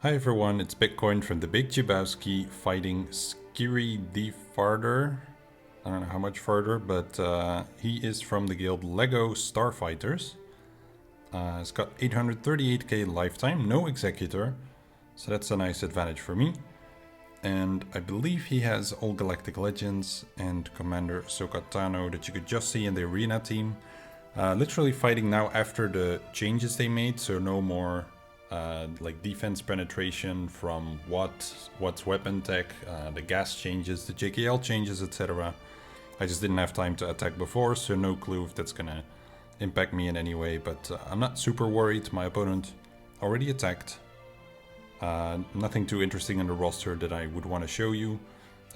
Hi everyone, it's Bitcoin from the Big Jabowski fighting Skiri the Farther. I don't know how much farther, but he is from the guild Lego Starfighters. It's got 838k lifetime, no executor, so that's a nice advantage for me. And I believe he has all Galactic Legends and Commander Ahsoka Tano that you could just see in the arena team. Literally fighting now after the changes they made, so no more like defense penetration from what's weapon tech, the gas changes, the JKL changes, etc. I just didn't have time to attack before, so no clue if that's gonna impact me in any way, but I'm not super worried. My opponent already attacked. Nothing too interesting in the roster that I would want to show you.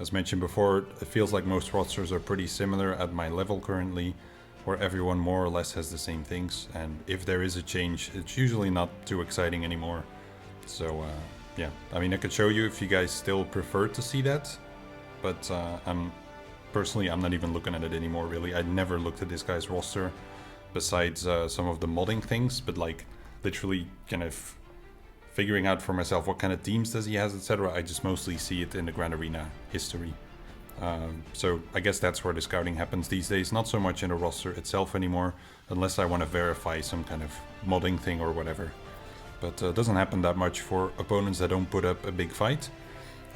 As mentioned before, it feels like most rosters are pretty similar at my level currently, where everyone more or less has the same things, and if there is a change, it's usually not too exciting anymore. So yeah, I mean, I could show you if you guys still prefer to see that, but I'm not even looking at it anymore, really. I never looked at this guy's roster, besides some of the modding things, but like literally kind of figuring out for myself what kind of teams does he has, etc. I just mostly see it in the Grand Arena history. So I guess that's where the scouting happens these days, not so much in the roster itself anymore, unless I want to verify some kind of modding thing or whatever. But it doesn't happen that much for opponents that don't put up a big fight.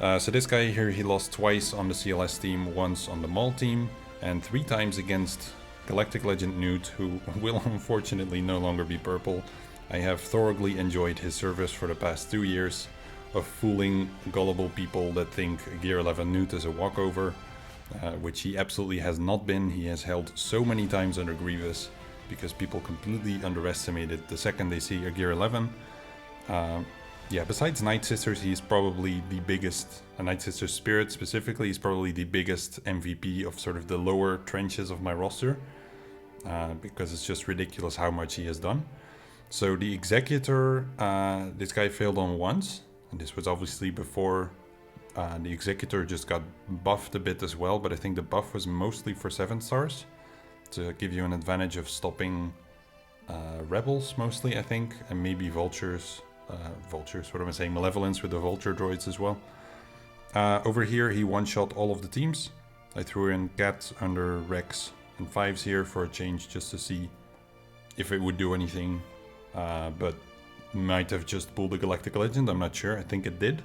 So this guy here, he lost twice on the CLS team, once on the Maul team, and 3 times against Galactic Legend Newt, who will unfortunately no longer be purple. I have thoroughly enjoyed his service for the past 2 years, of fooling gullible people that think Gear 11 Newt is a walkover, which he absolutely has not been. He has held so many times under Grievous because people completely underestimate it the second they see a Gear 11. Yeah, besides Night Sisters, he's probably the biggest, Night Sisters Spirit specifically, he's probably the biggest MVP of sort of the lower trenches of my roster, because it's just ridiculous how much he has done. So the Executor, this guy failed on once. And this was obviously before the Executor just got buffed a bit as well, but I think the buff was mostly for 7 stars to give you an advantage of stopping rebels mostly, I think, and maybe vultures. Vultures, what am I saying? Malevolence with the vulture droids as well. Over here, he one-shot all of the teams. I threw in Cat under Rex and 5s here for a change just to see if it would do anything, but might have just pulled a Galactic Legend, I'm not sure. I think it did.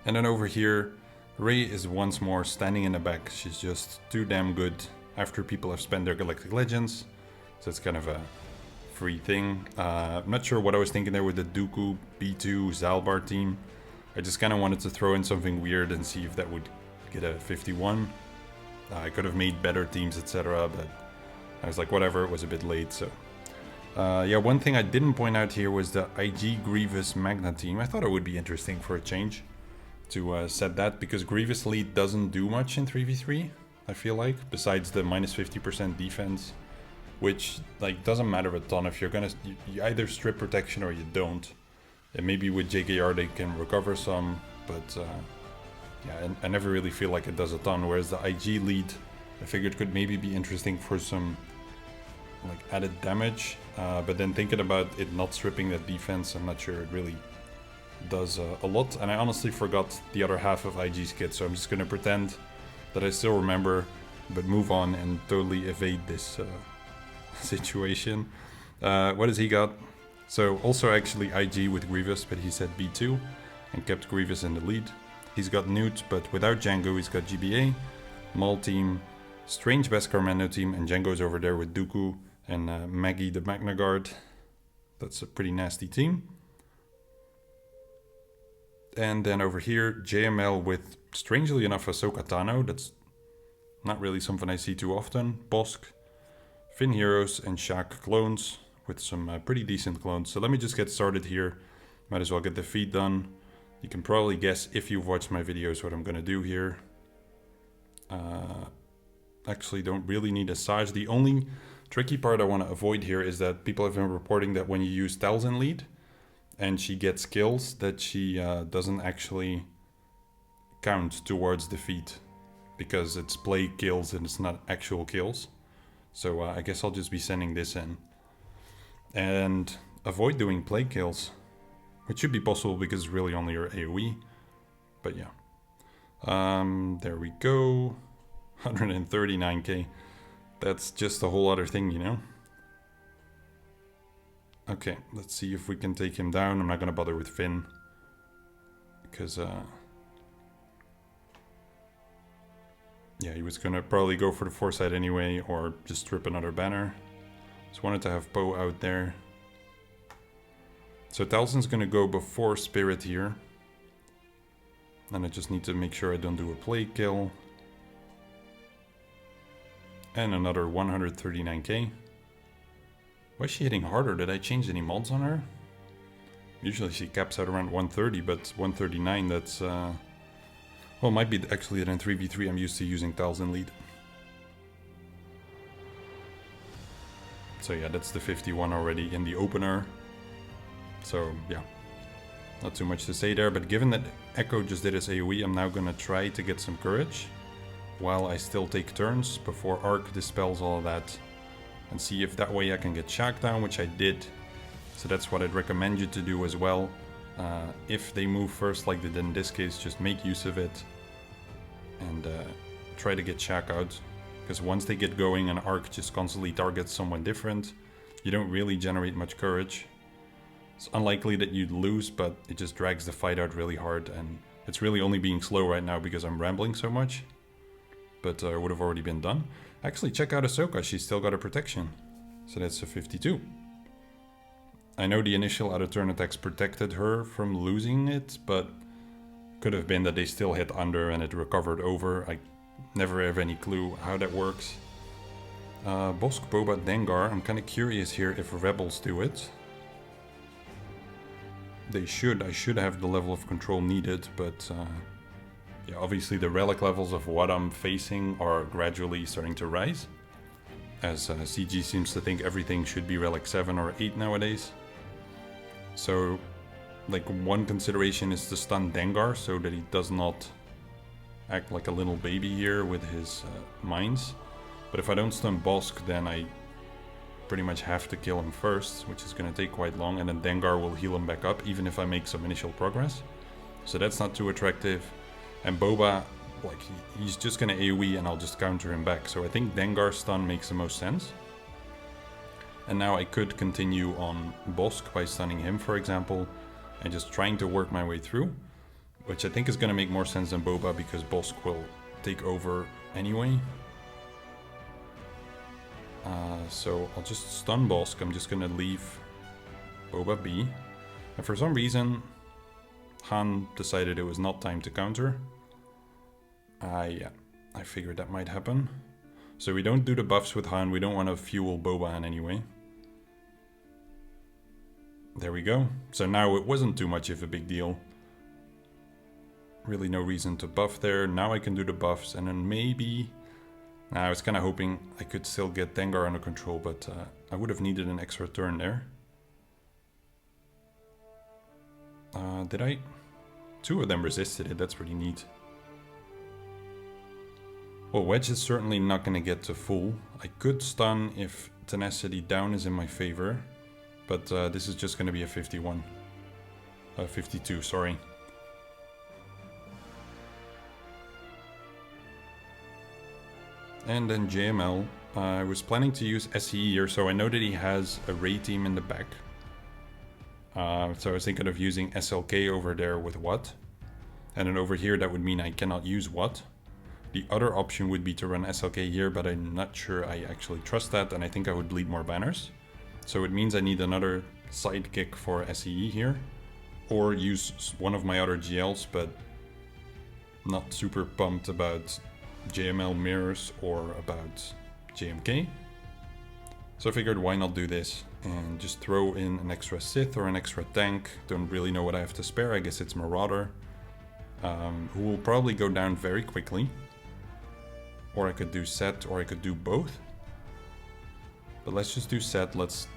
And then over here, Rey is once more standing in the back. She's just too damn good after people have spent their Galactic Legends. So it's kind of a free thing. I'm not sure what I was thinking there with the Dooku B2 Zalbar team. I just kind of wanted to throw in something weird and see if that would get a 51. I could have made better teams, etc. But I was like, whatever, it was a bit late, so... yeah, one thing I didn't point out here was the IG Grievous Magna team. I thought it would be interesting for a change to set that, because Grievous Lead doesn't do much in 3v3, I feel like, besides the minus 50% defense, which like doesn't matter a ton if you're gonna, you either strip protection or you don't. And maybe with JKR they can recover some, but yeah, I never really feel like it does a ton, whereas the IG Lead I figured could maybe be interesting for some like added damage, but then thinking about it not stripping that defense, I'm not sure it really does a lot. And I honestly forgot the other half of IG's kit, so I'm just gonna pretend that I still remember, but move on and totally evade this situation. What has he got? So also actually IG with Grievous, but he said B2 and kept Grievous in the lead. He's got Newt, but without Django. He's got GBA, Maul team, Strange Beskar Mando team, and Django's over there with Dooku and Maggie the Magna Guard. That's a pretty nasty team. And then over here, JML with, strangely enough, Ahsoka Tano. That's not really something I see too often. Bosk, Finn Heroes, and Shaq clones with some pretty decent clones. So let me just get started here. Might as well get the feed done. You can probably guess, if you've watched my videos, what I'm going to do here. Actually don't really need a Saj. The only tricky part I want to avoid here is that people have been reporting that when you use Talzin lead and she gets kills, that she doesn't actually count towards defeat because it's play kills and it's not actual kills. So I guess I'll just be sending this in and avoid doing play kills. which should be possible because it's really only your AoE. But yeah. There we go. 139k. That's just a whole other thing, you know? Okay, let's see if we can take him down. I'm not gonna bother with Finn. Because, yeah, he was gonna probably go for the foresight anyway, or just strip another banner. Just wanted to have Poe out there. So Talzin's gonna go before Spirit here. And I just need to make sure I don't do a plague kill. And another 139k. Why is she hitting harder? Did I change any mods on her? Usually she caps out around 130, but 139, that's... well, it might be actually that in 3v3 I'm used to using Talzin lead. So yeah, that's the 51 already in the opener. So yeah, not too much to say there, but given that Echo just did his AoE, I'm now gonna try to get some courage while I still take turns before Arc dispels all of that, and see if that way I can get Shaq down, which I did. So that's what I'd recommend you to do as well. If they move first like they did in this case, just make use of it and try to get Shaq out, because once they get going and Arc just constantly targets someone different, you don't really generate much courage. It's unlikely that you'd lose, but it just drags the fight out really hard, and it's really only being slow right now because I'm rambling so much. But it would have already been done. Actually, check out Ahsoka, she's still got a protection. So that's a 52. I know the initial out-of-turn attacks protected her from losing it, but could have been that they still hit under and it recovered over. I never have any clue how that works. Bosk, Boba, Dengar, I'm kind of curious here if Rebels do it. They should. I should have the level of control needed, but yeah, obviously the relic levels of what I'm facing are gradually starting to rise, as CG seems to think everything should be relic 7 or 8 nowadays. So, like, one consideration is to stun Dengar so that he does not act like a little baby here with his mines. But if I don't stun Bosk, then I pretty much have to kill him first, which is going to take quite long, and then Dengar will heal him back up, even if I make some initial progress. So that's not too attractive. And Boba, like, he's just going to AoE and I'll just counter him back. So I think Dengar stun makes the most sense. And now I could continue on Bosk by stunning him, for example, and just trying to work my way through, which I think is going to make more sense than Boba, because Bosk will take over anyway. So I'll just stun Bosk. I'm just gonna leave Boba be. And for some reason, Han decided it was not time to counter. Yeah, I figured that might happen. So we don't do the buffs with Han. We don't want to fuel Boba in any way. There we go. So now it wasn't too much of a big deal. Really no reason to buff there. Now I can do the buffs, and then maybe... I was kind of hoping I could still get Dengar under control, but I would have needed an extra turn there. Did I? 2 of them resisted it, that's pretty neat. Well, Wedge is certainly not going to get to full. I could stun if Tenacity down is in my favor, but this is just going to be a 51. 52, sorry. And then JML, I was planning to use SE here, so I know that he has a Ray team in the back. So I was thinking of using SLK over there with Watt. And then over here that would mean I cannot use Watt. The other option would be to run SLK here, but I'm not sure I actually trust that, and I think I would bleed more banners. So it means I need another sidekick for SE here, or use one of my other GLs, but not super pumped about JML mirrors or about JMK. So I figured why not do this and just throw in an extra Sith or an extra tank. Don't really know what I have to spare. I guess it's Marauder, who will probably go down very quickly. Or I could do Set, or I could do both. But let's just do Set. Let's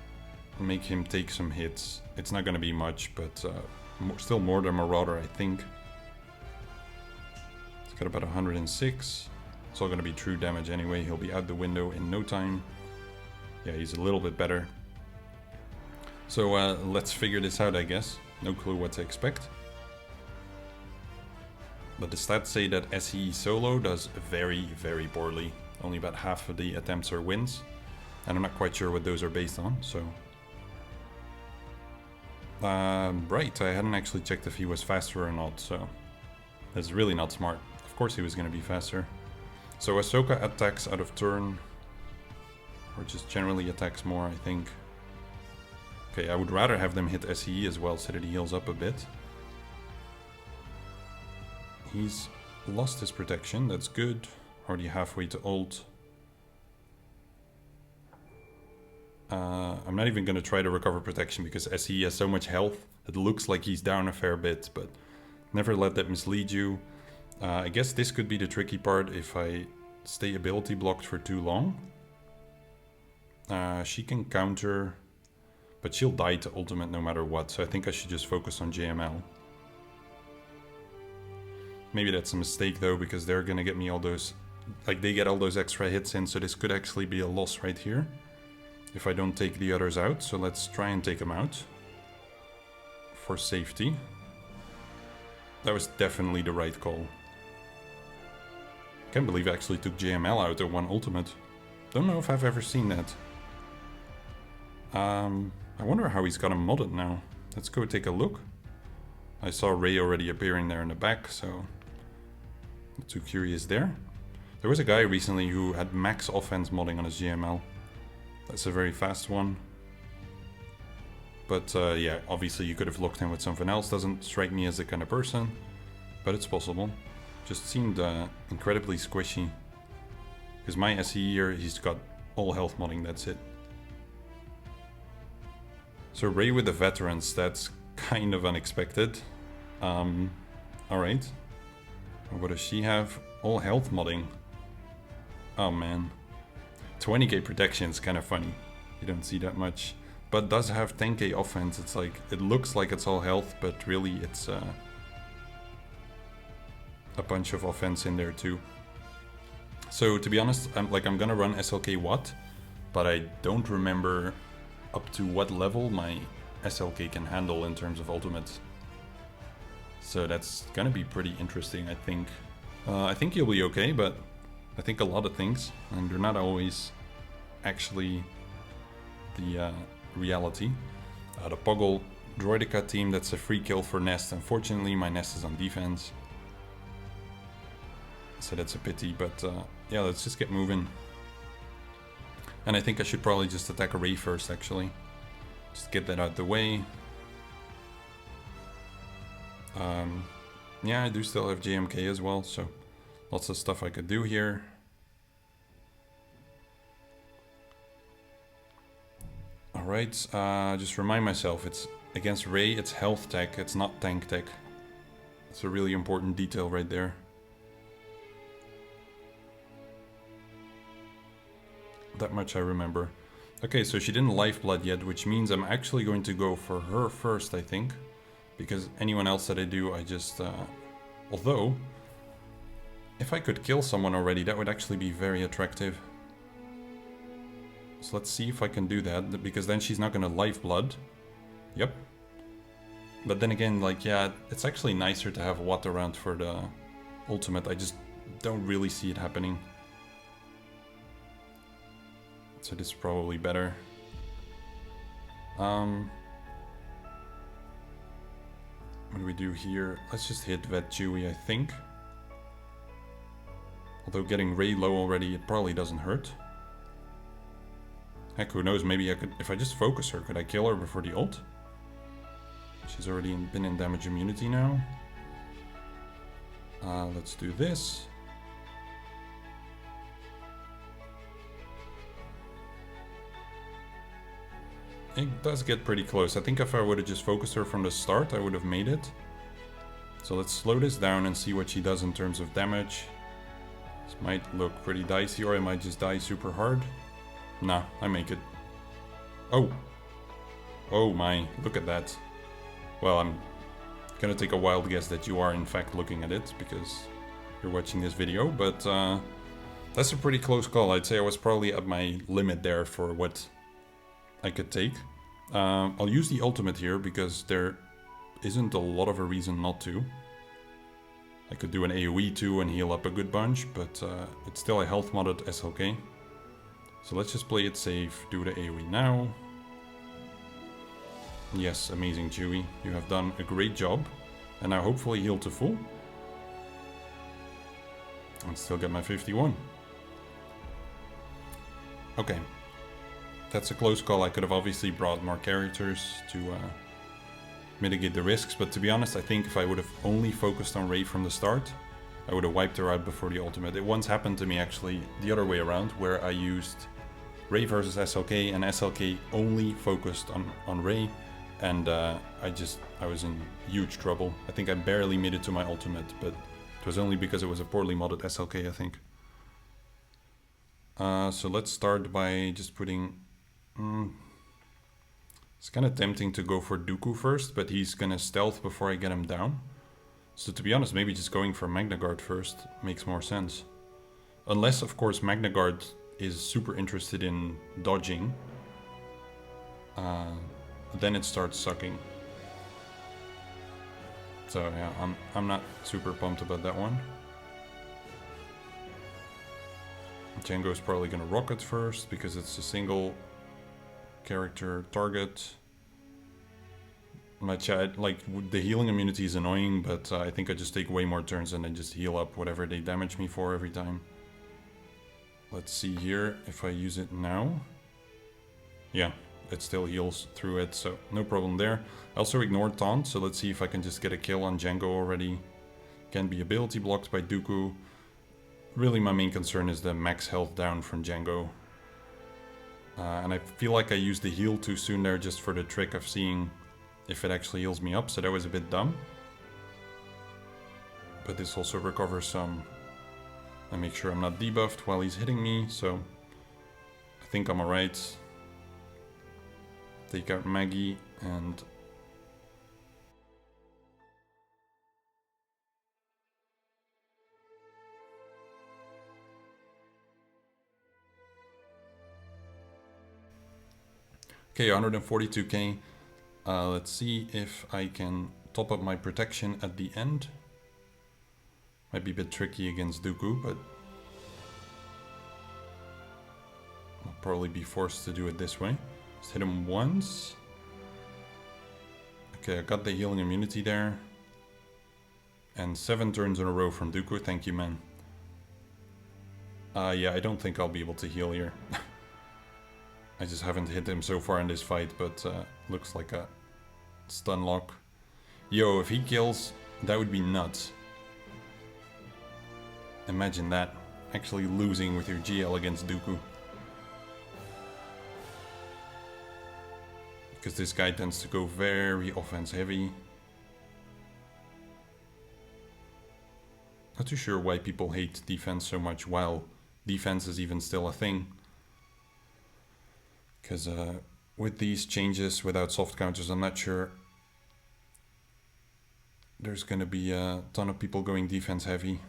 make him take some hits. It's not going to be much, but still more than Marauder, I think. It's got about 106. It's all going to be true damage anyway. He'll be out the window in no time. Yeah, he's a little bit better. So let's figure this out, I guess. No clue what to expect. But the stats say that SE solo does very, very poorly. Only about half of the attempts are wins. And I'm not quite sure what those are based on, so... right, I hadn't actually checked if he was faster or not, so... That's really not smart. Of course he was going to be faster. So Ahsoka attacks out of turn. Or just generally attacks more, I think. Okay, I would rather have them hit SE as well, so that he heals up a bit. He's lost his protection, that's good. Already halfway to ult. I'm not even going to try to recover protection because SE has so much health. It looks like he's down a fair bit, but never let that mislead you. I guess this could be the tricky part if I stay ability blocked for too long. She can counter, but she'll die to ultimate no matter what, so I think I should just focus on JML. Maybe that's a mistake though, because they're gonna get me all those... Like, they get all those extra hits in, so this could actually be a loss right here. If I don't take the others out, so let's try and take them out. For safety. That was definitely the right call. Can't believe I actually took JML out at one ultimate. Don't know if I've ever seen that. I wonder how he's got him modded now. Let's go take a look. I saw Rey already appearing there in the back, so... Not too curious there. There was a guy recently who had max offense modding on his GML. That's a very fast one. But yeah, obviously you could have looked in with something else. Doesn't strike me as the kind of person, but it's possible. Just seemed incredibly squishy. Because my SE here, he's got all health modding, that's it. So Rey with the veterans, that's kind of unexpected. Alright. What does she have? All health modding. Oh man. 20k protection is kind of funny. You don't see that much. But does have 10k offense. It's like, it looks like it's all health, but really it's a bunch of offense in there too. So to be honest, I'm gonna run SLK Watt, but I don't remember up to what level my SLK can handle in terms of ultimates. So that's gonna be pretty interesting, I think. I think he'll be okay, but I think a lot of things, and they're not always actually the reality. The Poggle Droidica team, that's a free kill for Nest. Unfortunately, my Nest is on defense. So that's a pity, but yeah, let's just get moving. And I think I should probably just attack a Rey first, actually. Just get that out the way. Yeah, I do still have JMK as well, so lots of stuff I could do here. Alright, just remind myself, it's against Rey, it's health tech, it's not tank tech. It's a really important detail right there. That much I remember. Okay, so she didn't lifeblood yet, which means I'm actually going to go for her first, I think. Because anyone else that I do, I just... although, if I could kill someone already, that would actually be very attractive. So let's see if I can do that, because then she's not gonna lifeblood. Yep. But then again, like, yeah, it's actually nicer to have Watt around for the ultimate. I just don't really see it happening. So this is probably better. What do we do here? Let's just hit Vet Chewie, I think. Although getting Rey low already, it probably doesn't hurt. Heck, who knows, maybe I could, if I just focus her, could I kill her before the ult? She's already been in damage immunity now. Let's do this. It does get pretty close. I think if I would have just focused her from the start, I would have made it. So let's slow this down and see what she does in terms of damage. This might look pretty dicey, or I might just die super hard. Nah, I make it. Oh. Oh my, look at that. Well, I'm gonna take a wild guess that you are in fact looking at it, because you're watching this video, but that's a pretty close call. I'd say I was probably at my limit there for what I could take. I'll use the ultimate here because there isn't a lot of a reason not to. I could do an AoE too and heal up a good bunch, but it's still a health modded SLK. So let's just play it safe, do the AoE now. Yes, amazing Chewy, you have done a great job. And now hopefully heal to full. And still get my 51. Okay. That's a close call. I could have obviously brought more characters to mitigate the risks, but to be honest, I think if I would have only focused on Ray from the start, I would have wiped her out before the ultimate. It once happened to me actually the other way around, where I used Ray versus SLK, and SLK only focused on Ray, and I was in huge trouble. I think I barely made it to my ultimate, but it was only because it was a poorly modded SLK, I think. So let's start by just putting... It's kind of tempting to go for Dooku first, but he's gonna stealth before I get him down. So to be honest, maybe just going for Magna Guard first makes more sense. Unless, of course, Magna Guard is super interested in dodging. Then it starts sucking. So yeah, I'm not super pumped about that one. Django's probably gonna rocket first because it's a single character target. Like the healing immunity is annoying, but I think I just take way more turns and then just heal up whatever they damage me for every time. Let's see here if I use it now. Yeah, it still heals through it, so no problem there. I also ignored taunt, so let's see if I can just get a kill on Django already. Can be ability blocked by Dooku. Really my main concern is the max health down from Django. And I feel like I used the heal too soon there just for the trick of seeing if it actually heals me up, so that was a bit dumb. But this also recovers some. I make sure I'm not debuffed while he's hitting me, so I think I'm alright. Take out Maggie and... Okay, 142k. Let's see if I can top up my protection at the end. Might be a bit tricky against Dooku, but I'll probably be forced to do it this way. Just hit him once. Okay, I got the healing immunity there. And 7 turns in a row from Dooku, thank you, man. Yeah, I don't think I'll be able to heal here. I just haven't hit him so far in this fight, but looks like a stun lock. Yo, if he kills, that would be nuts. Imagine that. Actually losing with your GL against Dooku. Because this guy tends to go very offense heavy. Not too sure why people hate defense so much while defense is even still a thing. Because with these changes without soft counters, I'm not sure there's going to be a ton of people going defense heavy.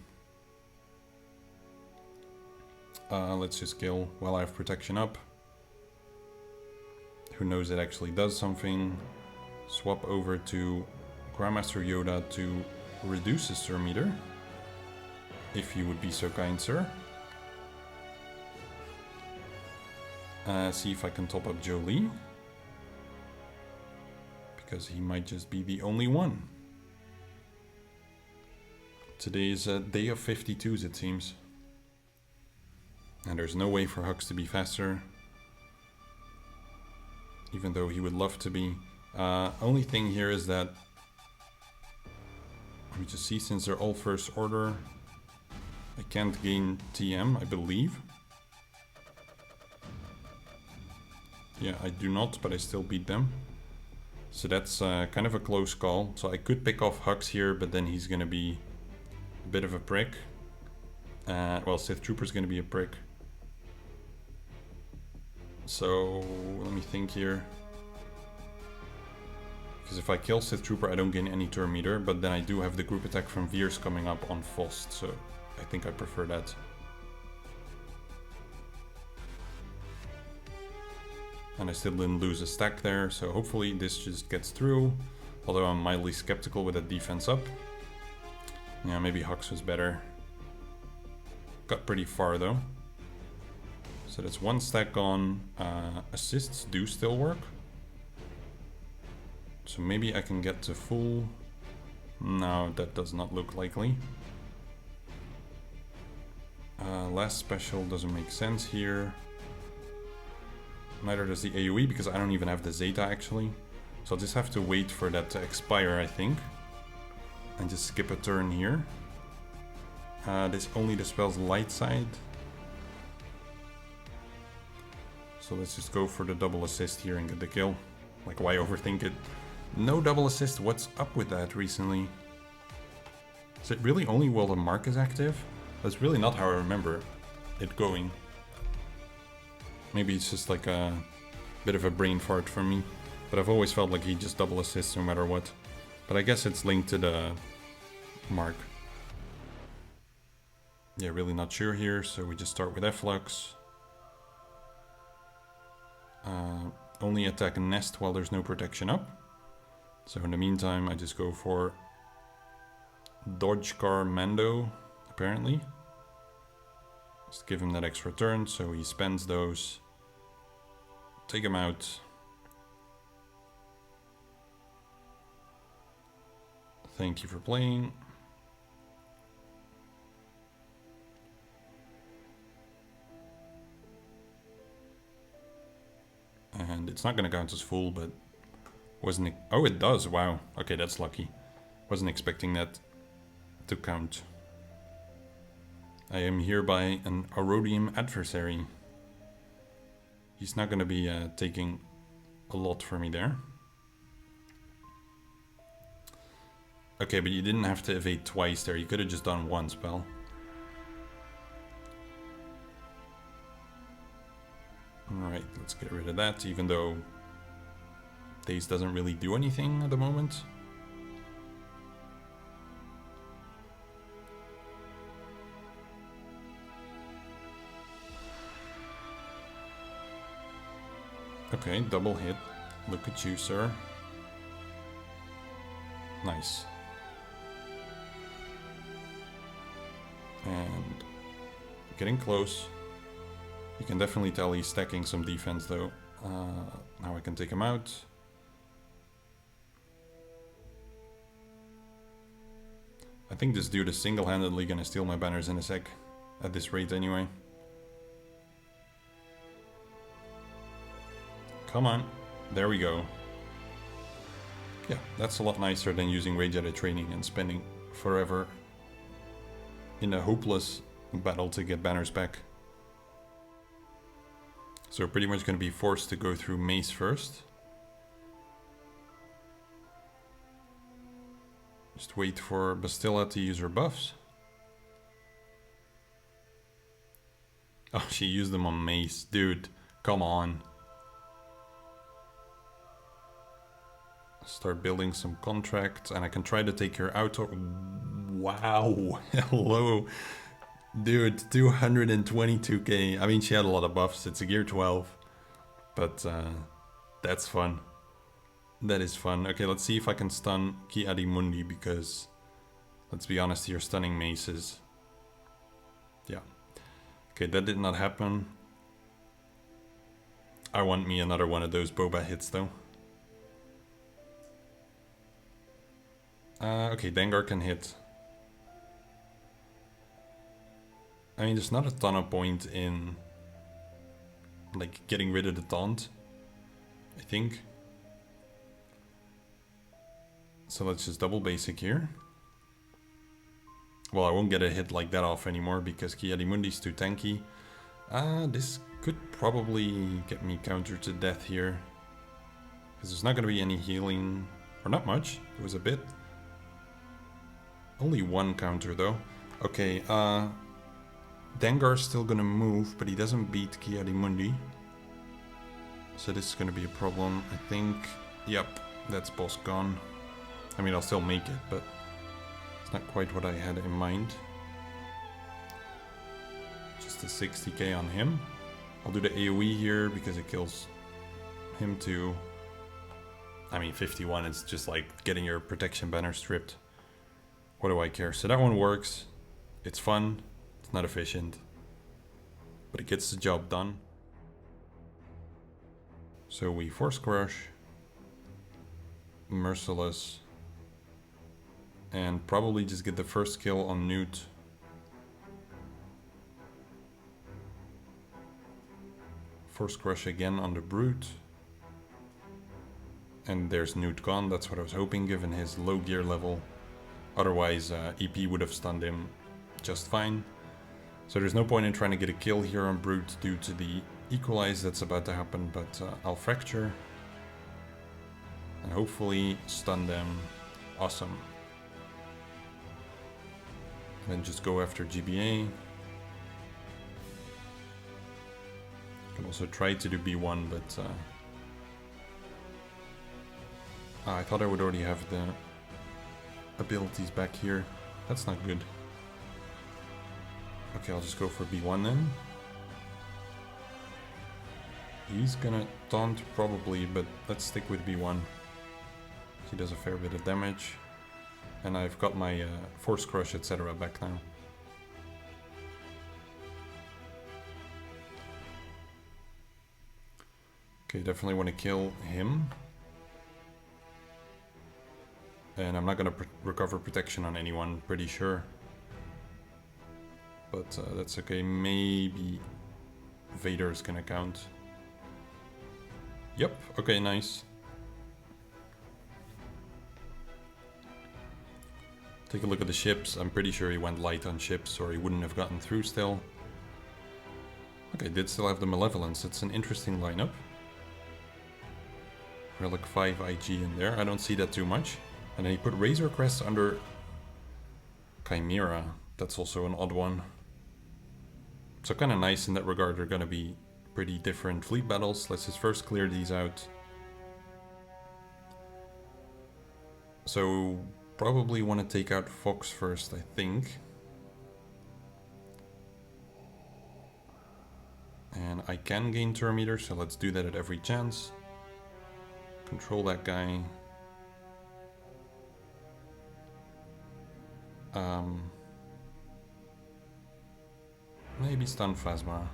Let's just kill while I have protection up. Who knows, it actually does something. Swap over to Grandmaster Yoda to reduce his turn meter. If you would be so kind, sir. See if I can top up Jolie. Because he might just be the only one. Today is a day of 52s, it seems. And there's no way for Hux to be faster. Even though he would love to be. Only thing here is that... Let me just see, since they're all first order, I can't gain TM, I believe. Yeah, I do not, but I still beat them. So that's kind of a close call. So I could pick off Hux here, but then he's gonna be a bit of a prick. Well, Sith Trooper's gonna be a prick. So, let me think here. Because if I kill Sith Trooper, I don't gain any turn meter, but then I do have the group attack from Veers coming up on Fost, so I think I prefer that. And I still didn't lose a stack there, so hopefully this just gets through. Although I'm mildly skeptical with that defense up. Yeah, maybe Hux was better. Got pretty far though. So that's one stack gone. Assists do still work. So maybe I can get to full. No, that does not look likely. Last special doesn't make sense here. Neither does the AoE because I don't even have the Zeta actually. So I'll just have to wait for that to expire, I think. And just skip a turn here. This only dispels light side. So let's just go for the double assist here and get the kill. Like, why overthink it? No double assist, what's up with that recently? Is it really only while the mark is active? That's really not how I remember it going. Maybe it's just like a bit of a brain fart for me. But I've always felt like he just double assists no matter what. But I guess it's linked to the mark. Yeah, really not sure here, so we just start with Efflux. Only attack Nest while there's no protection up. So in the meantime, I just go for Dodge Car Mando, apparently. Just give him that extra turn, so he spends those. Take him out. Thank you for playing. And it's not going to count as full, but wasn't it? Oh, it does. Wow. Okay, that's lucky. Wasn't expecting that to count. I am hereby an Aurodium adversary. He's not going to be taking a lot for me there. Okay, but you didn't have to evade twice there. You could have just done one spell. Alright, let's get rid of that, even though Daze doesn't really do anything at the moment. Okay, double hit. Look at you, sir. Nice. And getting close. You can definitely tell he's stacking some defense though. Now I can take him out. I think this dude is single-handedly gonna steal my banners in a sec. At this rate anyway. Come on. There we go. Yeah, that's a lot nicer than using Rage Edit training and spending forever in a hopeless battle to get banners back. So we're pretty much going to be forced to go through Mace first. Just wait for Bastilla to use her buffs. Oh, she used them on Mace. Dude, come on. Start building some contracts and I can try to take her out. Wow. Hello. Dude, 222k. I mean, she had a lot of buffs. It's a gear 12. But that's fun. That is fun. Okay, let's see if I can stun Ki Adimundi because, let's be honest here, stunning maces. Yeah. Okay, that did not happen. I want me another one of those Boba hits though. Okay, Dengar can hit. I mean, there's not a ton of point in like getting rid of the taunt, I think. So let's just double basic here. Well, I won't get a hit like that off anymore because Ki Adimundi's too tanky. This could probably get me countered to death here. Because there's not going to be any healing, or not much, there was a bit. Only one counter though. Okay, Dengar's still gonna move, but he doesn't beat Ki Adimundi. So this is gonna be a problem, I think. Yep, that's boss gone. I mean, I'll still make it, but it's not quite what I had in mind. Just a 60k on him. I'll do the AoE here because it kills him too. I mean, 51 is just like getting your protection banner stripped. What do I care? So that one works. It's fun. It's not efficient. But it gets the job done. So we Force Crush. Merciless. And probably just get the first kill on Newt. Force Crush again on the Brute. And there's Newt gone, that's what I was hoping given his low gear level. Otherwise EP would have stunned him just fine. So there's no point in trying to get a kill here on Brute due to the equalize that's about to happen, but I'll Fracture. And hopefully stun them. Awesome. And then just go after GBA. Can also try to do B1, but I thought I would already have the abilities back here. That's not good. Okay, I'll just go for B1 then. He's gonna taunt probably, but let's stick with B1. He does a fair bit of damage. And I've got my Force Crush, etc. back now. Okay, definitely want to kill him. And I'm not going to recover protection on anyone, pretty sure. But that's okay, maybe Vader's going to count. Yep, okay, nice. Take a look at the ships. I'm pretty sure he went light on ships or he wouldn't have gotten through still. Okay, did still have the Malevolence. It's an interesting lineup. Relic 5 IG in there. I don't see that too much. And then he put Razor Crest under Chimera. That's also an odd one. So kind of nice in that regard. They're going to be pretty different fleet battles. Let's just first clear these out. So probably want to take out Fox first, I think. And I can gain turn meter, so let's do that at every chance. Control that guy. Maybe stun Phasma.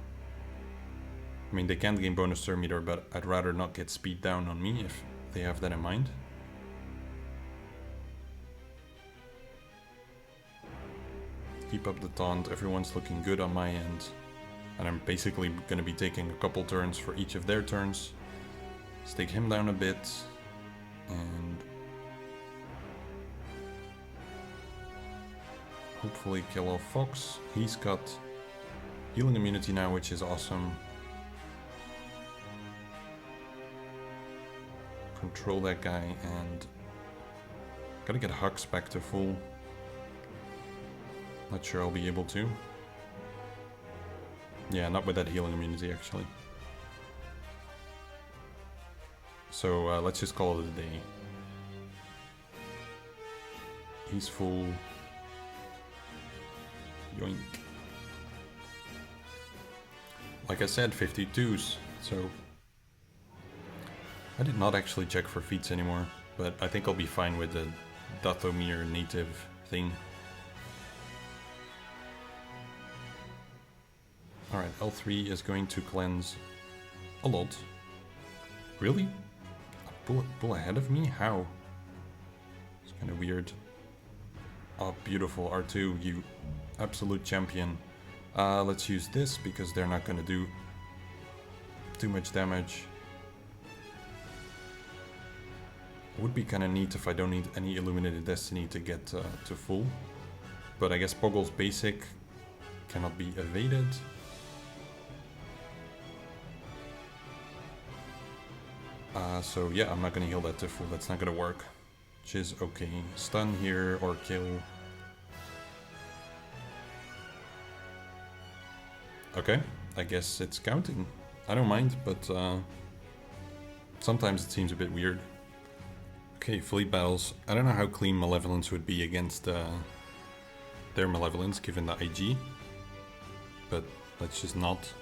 I mean, they can't gain bonus turn meter, but I'd rather not get speed down on me if they have that in mind. Keep up the taunt, everyone's looking good on my end. And I'm basically going to be taking a couple turns for each of their turns. Let's take him down a bit. And hopefully kill off Fox. He's got healing immunity now, which is awesome. Control that guy and gotta get Hux back to full. Not sure I'll be able to. Yeah, not with that healing immunity actually. So let's just call it a day. He's full. Yoink. Like I said, 52s, so I did not actually check for feats anymore, but I think I'll be fine with the Dathomir native thing. Alright, L3 is going to cleanse a lot. Really? Pull ahead of me? How? It's kind of weird. Oh, beautiful, R2, you absolute champion. Let's use this because they're not gonna do too much damage. Would be kind of neat if I don't need any Illuminated Destiny to get to full. But I guess Poggle's basic cannot be evaded. So yeah, I'm not gonna heal that to full, that's not gonna work. Which is okay. Stun here or kill. Okay, I guess it's counting. I don't mind, but sometimes it seems a bit weird. Okay, fleet battles. I don't know how clean Malevolence would be against their Malevolence, given the IG. But let's just not,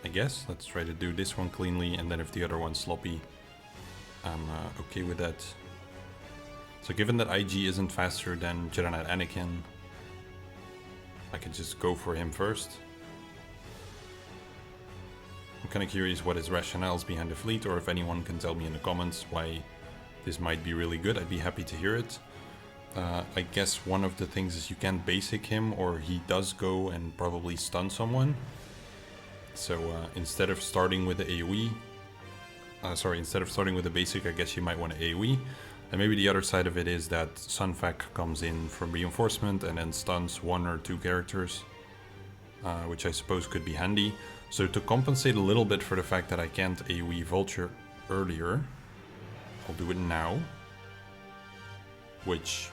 I guess. Let's try to do this one cleanly, and then if the other one's sloppy, I'm okay with that. So given that IG isn't faster than Jedi Knight Anakin, I could just go for him first. I'm kind of curious what his rationale is behind the fleet, or if anyone can tell me in the comments why this might be really good. I'd be happy to hear it. I guess one of the things is you can't basic him, or he does go and probably stun someone. So instead of starting with the AoE, instead of starting with the basic, I guess you might want to AoE. And maybe the other side of it is that Sunfac comes in from reinforcement and then stuns 1 or 2 characters, which I suppose could be handy. So to compensate a little bit for the fact that I can't AoE Vulture earlier, I'll do it now. Which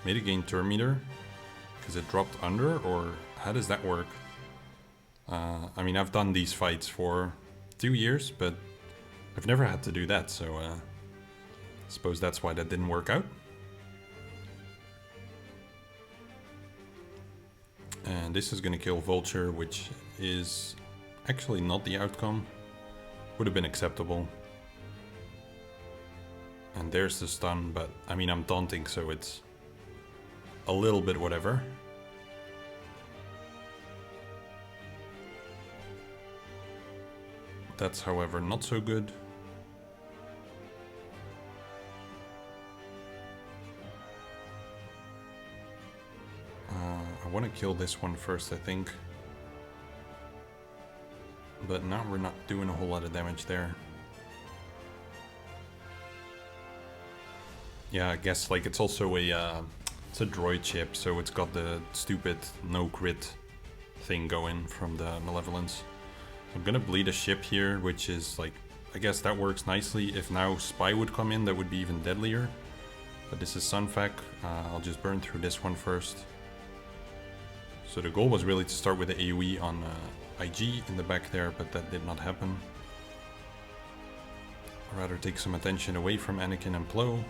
made it gain turn meter, because it dropped under, or how does that work? I mean, I've done these fights for 2 years, but I've never had to do that, so I suppose that's why that didn't work out. And this is gonna kill Vulture, which is actually not the outcome. Would have been acceptable. And there's the stun, but I mean, I'm taunting, so it's a little bit whatever. That's, however, not so good. I want to kill this one first, I think. But now we're not doing a whole lot of damage there. Yeah, I guess like it's also it's a droid chip, so it's got the stupid no crit thing going from the Malevolence. I'm gonna bleed a ship here, which is like, I guess that works nicely. If now Spy would come in, that would be even deadlier. But this is Sunfac. I'll just burn through this one first. So the goal was really to start with the AoE on IG in the back there, but that did not happen. I'd rather take some attention away from Anakin and Plo.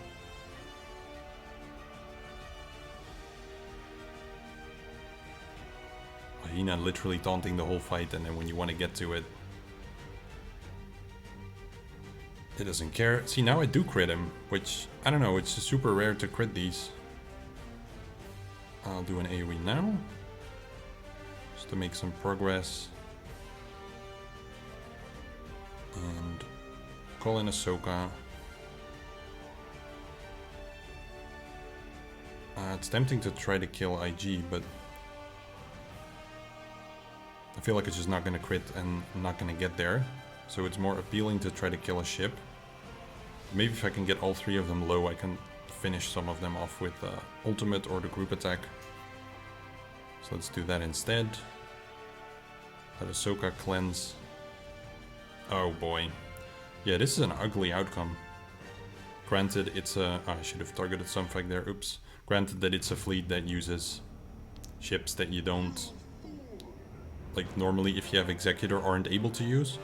Hyena literally taunting the whole fight, and then when you want to get to it, it doesn't care. See, now I do crit him, which, I don't know, it's just super rare to crit these. I'll do an AoE now, just to make some progress. And call in Ahsoka. It's tempting to try to kill IG, but I feel like it's just not going to crit and I'm not going to get there. So it's more appealing to try to kill a ship. Maybe if I can get all 3 of them low, I can finish some of them off with ultimate or the group attack. So let's do that instead. Let Ahsoka cleanse. Oh boy. Yeah, this is an ugly outcome. Granted, it's a... Oh, I should have targeted Sunfac there, oops. Granted that it's a fleet that uses ships that you don't... like normally if you have Executor aren't able to use.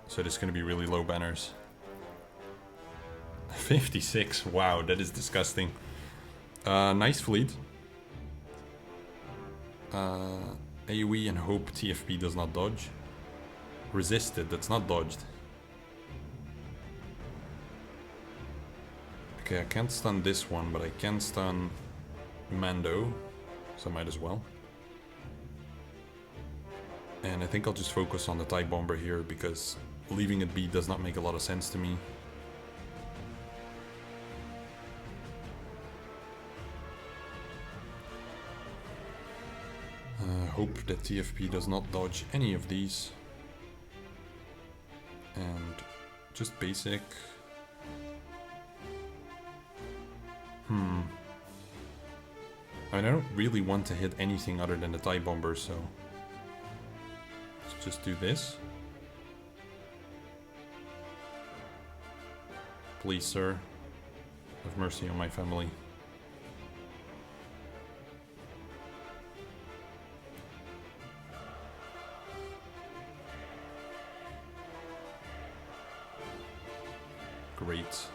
So this is going to be really low banners. 56, wow, that is disgusting. Nice fleet. AoE and hope TFP does not dodge. Resisted, that's not dodged. Okay, I can't stun this one, but I can stun Mando. So I might as well. And I think I'll just focus on the TIE Bomber here, because leaving it be does not make a lot of sense to me. Hope that TFP does not dodge any of these. And just basic. I don't really want to hit anything other than the TIE Bomber, so let's just do this. Please, sir, have mercy on my family. Great.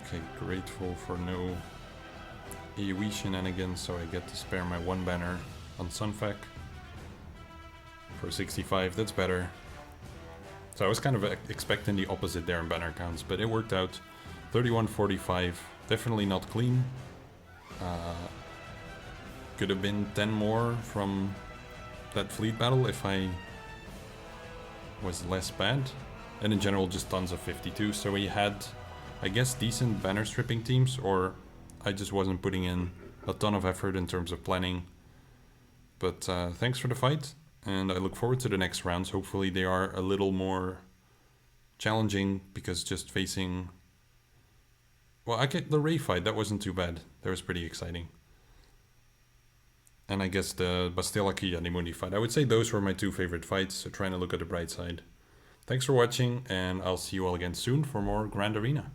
Okay, grateful for no AoE shenanigans, so I get to spare my one banner on Sunfec for 65. That's better. So I was kind of expecting the opposite there in banner counts, but it worked out. 31-45, definitely not clean. Could have been 10 more from that fleet battle if I was less bad. And in general, just tons of 52. So we had, I guess, decent banner stripping teams, or I just wasn't putting in a ton of effort in terms of planning. But thanks for the fight, and I look forward to the next rounds. Hopefully they are a little more challenging, because just facing... Well, I get the Ray fight, that wasn't too bad. That was pretty exciting. And I guess the Bastilaki and Mundi fight. I would say those were my two favorite fights, so trying to look at the bright side. Thanks for watching, and I'll see you all again soon for more Grand Arena.